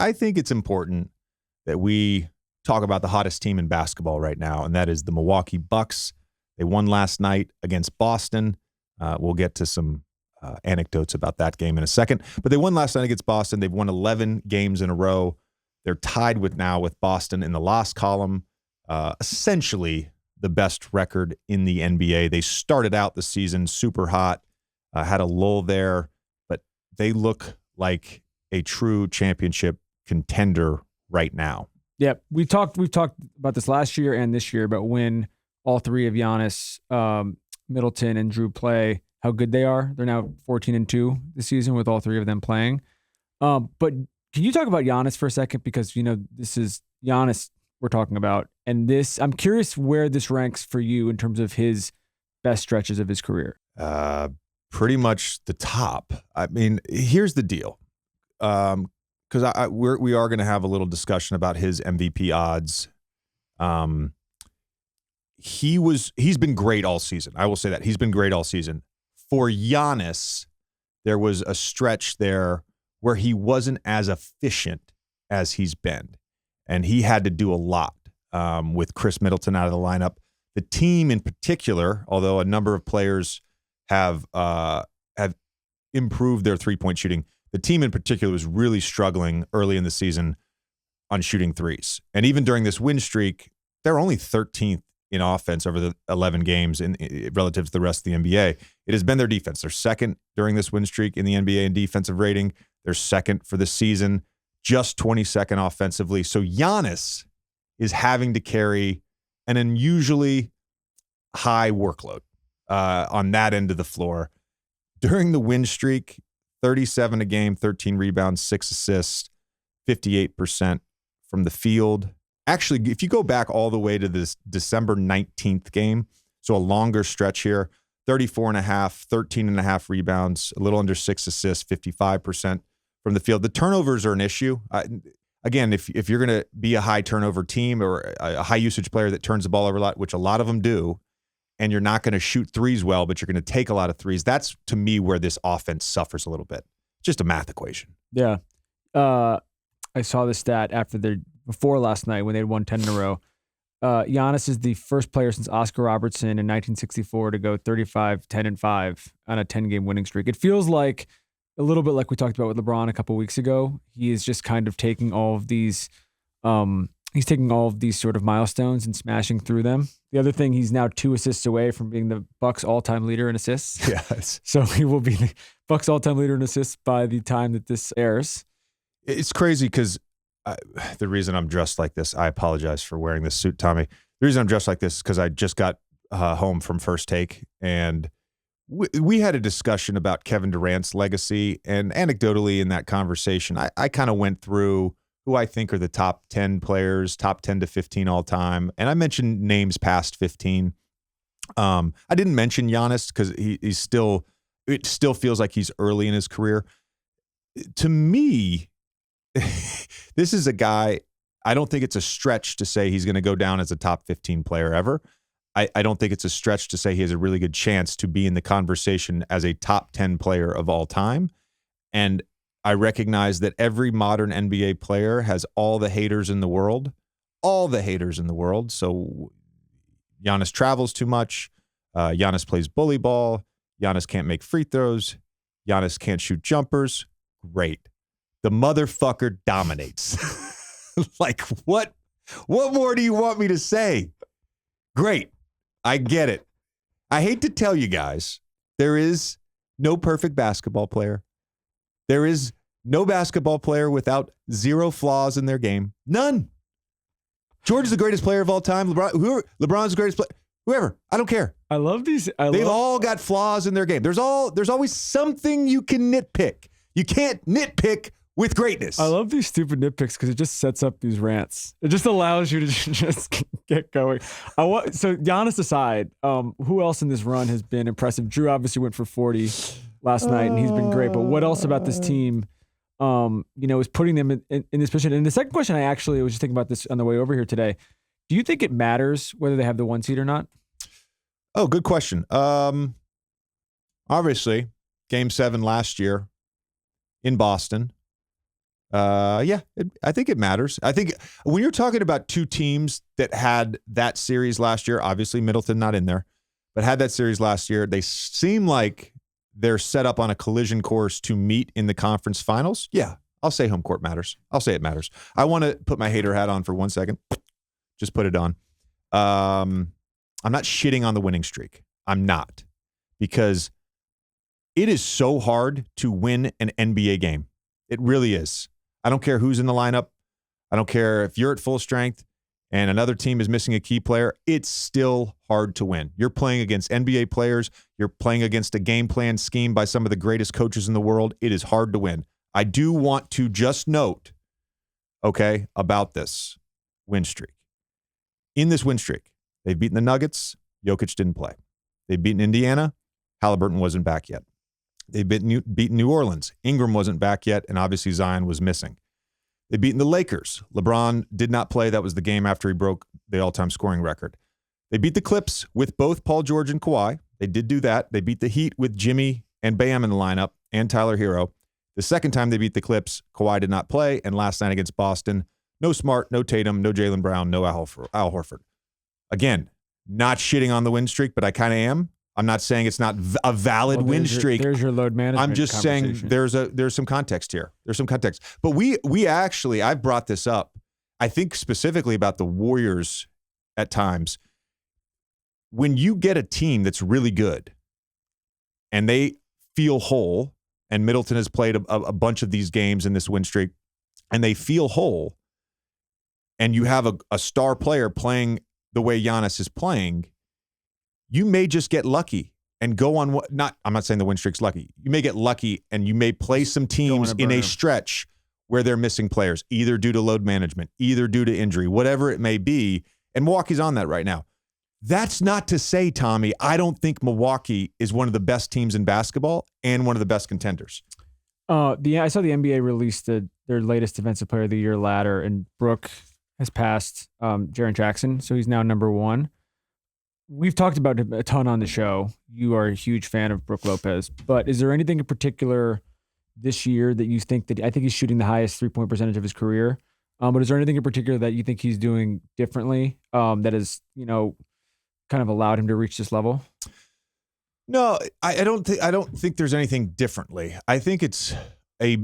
I think it's important that we talk about the hottest team in basketball right now, and that is the Milwaukee Bucks. They won last night against Boston. We'll get to some anecdotes about that game in a second. But they won last night against Boston. They've won 11 games in a row. They're tied with Boston in the loss column. Essentially the best record in the NBA. They started out the season super hot, had a lull there, but they look like a true championship contender right now. Yeah, we've talked about this last year and this year, but when all three of Giannis, Middleton, and Drew play, how good they are. They're now 14-2 this season with all three of them playing. But can you talk about Giannis for a second? Because, this is Giannis we're talking about. And I'm curious where this ranks for you in terms of his best stretches of his career. Pretty much the top. I mean, here's the deal. Because we are going to have a little discussion about his MVP odds. He's been great all season. I will say that. He's been great all season. For Giannis, there was a stretch there where he wasn't as efficient as he's been. And he had to do a lot with Chris Middleton out of the lineup. The team in particular, although a number of players have improved their three-point shooting, the team in particular was really struggling early in the season on shooting threes. And even during this win streak, they're only 13th in offense over the 11 games relative to the rest of the NBA. It has been their defense. They're second during this win streak in the NBA in defensive rating. They're second for the season, just 22nd offensively. So Giannis is having to carry an unusually high workload on that end of the floor. During the win streak, 37 a game, 13 rebounds, 6 assists, 58% from the field. Actually, if you go back all the way to this December 19th game, so a longer stretch here, 34.5, 13.5 rebounds, a little under 6 assists, 55% from the field. The turnovers are an issue. Again, if you're going to be a high turnover team or a high usage player that turns the ball over a lot, which a lot of them do, and you're not going to shoot threes well, but you're going to take a lot of threes, that's, to me, where this offense suffers a little bit. Just a math equation. Yeah. I saw the stat before last night when they had won 10 in a row. Giannis is the first player since Oscar Robertson in 1964 to go 35, 10, and 5 on a 10-game winning streak. It feels like a little bit like we talked about with LeBron a couple weeks ago. He is just kind of taking all of these sort of milestones and smashing through them. The other thing, he's now 2 assists away from being the Bucks all-time leader in assists. Yes. So he will be the Bucks all-time leader in assists by the time that this airs. It's crazy because the reason I'm dressed like this, I apologize for wearing this suit, Tommy. The reason I'm dressed like this is because I just got home from First Take, and we had a discussion about Kevin Durant's legacy, and anecdotally in that conversation, I kind of went through who I think are the top 10 players, top 10 to 15 all time, and I mentioned names past 15. I didn't mention Giannis because it still feels like he's early in his career. To me, this is a guy, I don't think it's a stretch to say he's going to go down as a top 15 player ever. I don't think it's a stretch to say he has a really good chance to be in the conversation as a top 10 player of all time. And I recognize that every modern NBA player has all the haters in the world. So Giannis travels too much. Giannis plays bully ball. Giannis can't make free throws. Giannis can't shoot jumpers. Great. The motherfucker dominates. Like, what more do you want me to say? Great. I get it. I hate to tell you guys, there is no perfect basketball player. There is no basketball player without 0 flaws in their game. None. George is the greatest player of all time. LeBron's the greatest player. Whoever. I don't care. I love these. They've all got flaws in their game. There's always something you can nitpick. You can't nitpick with greatness. I love these stupid nitpicks because it just sets up these rants. It just allows you to just get going. So Giannis aside, who else in this run has been impressive? Drew obviously went for 40 last night, and he's been great. But what else about this team, is putting them in this position? And the second question, I actually was just thinking about this on the way over here today. Do you think it matters whether they have the 1 seed or not? Oh, good question. Obviously, Game 7 last year in Boston. I think it matters. I think when you're talking about two teams that had that series last year, obviously Middleton not in there, but had that series last year, they seem like they're set up on a collision course to meet in the conference finals. Yeah, I'll say home court matters. I'll say it matters. I want to put my hater hat on for 1 second. Just put it on. I'm not shitting on the winning streak. I'm not. Because it is so hard to win an NBA game. It really is. I don't care who's in the lineup. I don't care if you're at full strength and another team is missing a key player. It's still hard to win. You're playing against NBA players. You're playing against a game plan scheme by some of the greatest coaches in the world. It is hard to win. I do want to just note, okay, about this win streak. In this win streak, they've beaten the Nuggets. Jokic didn't play. They've beaten Indiana. Halliburton wasn't back yet. They beaten New Orleans. Ingram wasn't back yet, and obviously Zion was missing. They've beaten the Lakers. LeBron did not play. That was the game after he broke the all-time scoring record. They beat the Clips with both Paul George and Kawhi. They did do that. They beat the Heat with Jimmy and Bam in the lineup and Tyler Hero. The second time they beat the Clips, Kawhi did not play, and last night against Boston, no Smart, no Tatum, no Jaylen Brown, no Al Horford. Again, not shitting on the win streak, but I kind of am. I'm not saying it's not a valid win streak. There's your load management. I'm just saying there's some context here. There's some context. But we actually, I've brought this up, I think specifically about the Warriors at times. When you get a team that's really good and they feel whole, and Middleton has played a bunch of these games in this win streak, and they feel whole, and you have a star player playing the way Giannis is playing, you may just get lucky and go on I'm not saying the win streak's lucky. You may get lucky and you may play some teams in a stretch where they're missing players, either due to load management, either due to injury, whatever it may be. And Milwaukee's on that right now. That's not to say, Tommy, I don't think Milwaukee is one of the best teams in basketball and one of the best contenders. I saw the NBA released their latest Defensive Player of the Year ladder, and Brook has passed Jaren Jackson, so he's now number one. We've talked about it a ton on the show. You are a huge fan of Brook Lopez, but is there anything in particular this year that you think I think he's shooting the highest 3-point percentage of his career? But is there anything in particular that you think he's doing differently that is, kind of allowed him to reach this level? No, I don't think there's anything differently. I think it's a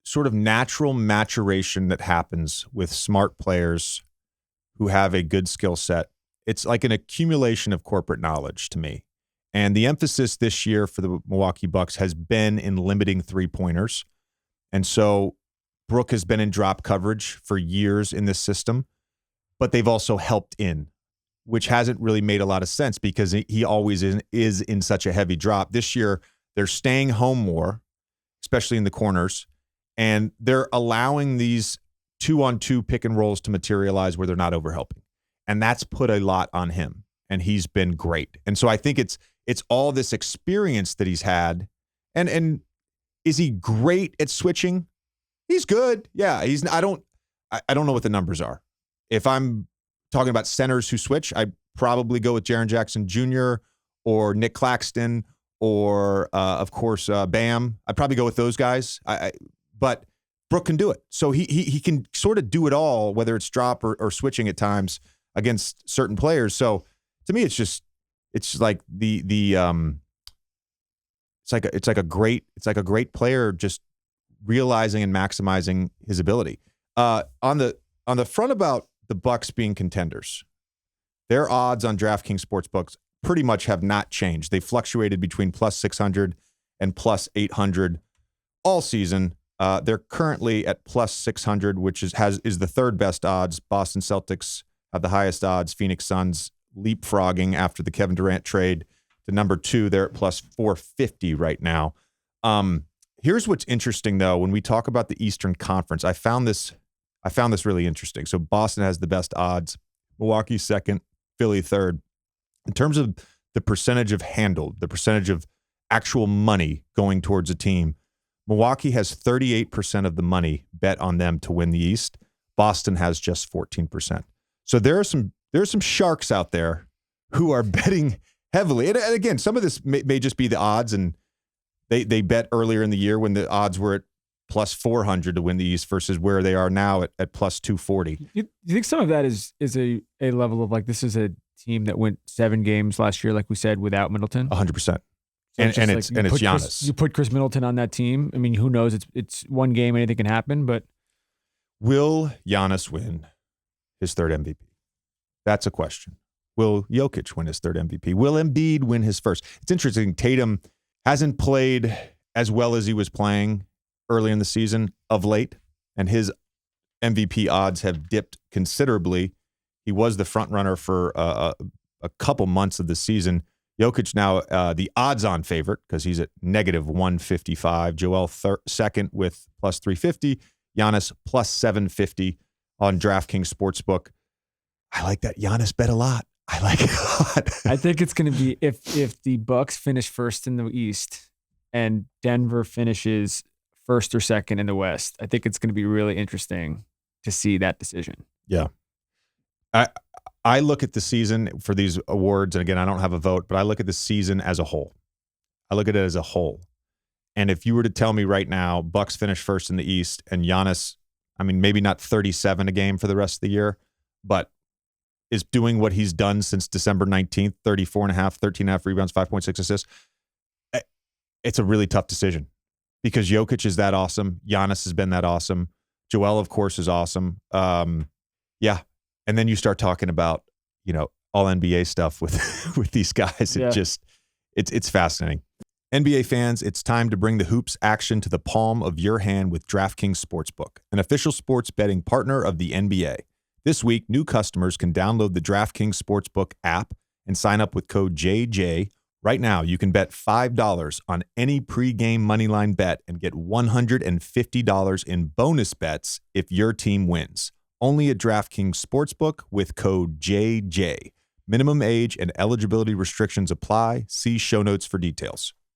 sort of natural maturation that happens with smart players who have a good skill set. It's like an accumulation of corporate knowledge to me. And the emphasis this year for the Milwaukee Bucks has been in limiting three-pointers. And so Brook has been in drop coverage for years in this system, but they've also helped in, which hasn't really made a lot of sense because he always is in such a heavy drop. This year, they're staying home more, especially in the corners, and they're allowing these 2-on-2 pick and rolls to materialize where they're not overhelping. And that's put a lot on him, and he's been great. And so I think it's all this experience that he's had. And is he great at switching? He's good. Yeah, I don't know what the numbers are. If I'm talking about centers who switch, I probably go with Jaren Jackson Jr. or Nick Claxton or, of course, Bam. I'd probably go with those guys. But Brook can do it. So he can sort of do it all, whether it's drop or switching at times against certain players. So to me, it's like it's like a great player just realizing and maximizing his ability. On the front about the Bucks being contenders, their odds on DraftKings Sportsbooks pretty much have not changed. They fluctuated between plus 600 and plus 800 all season. They're currently at plus 600, which is the third best odds. Boston Celtics have the highest odds. Phoenix Suns leapfrogging after the Kevin Durant trade to number 2. They're at plus 450 right now. Here's what's interesting, though. When we talk about the Eastern Conference, I found this really interesting. So Boston has the best odds, Milwaukee second, Philly third. In terms of the percentage of handled, the percentage of actual money going towards a team, Milwaukee has 38% of the money bet on them to win the East. Boston has just 14%. So there are some sharks out there who are betting heavily. And again, some of this may just be the odds, and they bet earlier in the year when the odds were at plus 400 to win the East versus where they are now at plus 240. You think some of that is a level of like, this is a team that went 7 games last year, like we said, without Middleton? 100%. So and it's Giannis. You put Chris Middleton on that team. I mean, who knows? It's one game, anything can happen. But will Giannis win his 3rd MVP? That's a question. Will Jokic win his 3rd MVP? Will Embiid win his 1st? It's interesting. Tatum hasn't played as well as he was playing early in the season of late, and his MVP odds have dipped considerably. He was the front runner for a couple months of the season. Jokic now the odds-on favorite because he's at negative 155. Joel second with plus 350. Giannis plus 750 on DraftKings Sportsbook. I like that Giannis bet a lot. I like it a lot. I think it's going to be if the Bucks finish 1st in the East and Denver finishes 1st or 2nd in the West, I think it's going to be really interesting to see that decision. Yeah. I look at the season for these awards, and again, I don't have a vote, but I look at the season as a whole. I look at it as a whole. And if you were to tell me right now, Bucks finish 1st in the East and Giannis, I mean, maybe not 37 a game for the rest of the year, but is doing what he's done since December 19th, 34.5, 13.5 rebounds, 5.6 assists. It's a really tough decision because Jokic is that awesome. Giannis has been that awesome. Joel, of course, is awesome. Yeah. And then you start talking about, all NBA stuff with these guys. It's fascinating. NBA fans, it's time to bring the hoops action to the palm of your hand with DraftKings Sportsbook, an official sports betting partner of the NBA. This week, new customers can download the DraftKings Sportsbook app and sign up with code JJ. Right now, you can bet $5 on any pregame moneyline bet and get $150 in bonus bets if your team wins. Only at DraftKings Sportsbook with code JJ. Minimum age and eligibility restrictions apply. See show notes for details.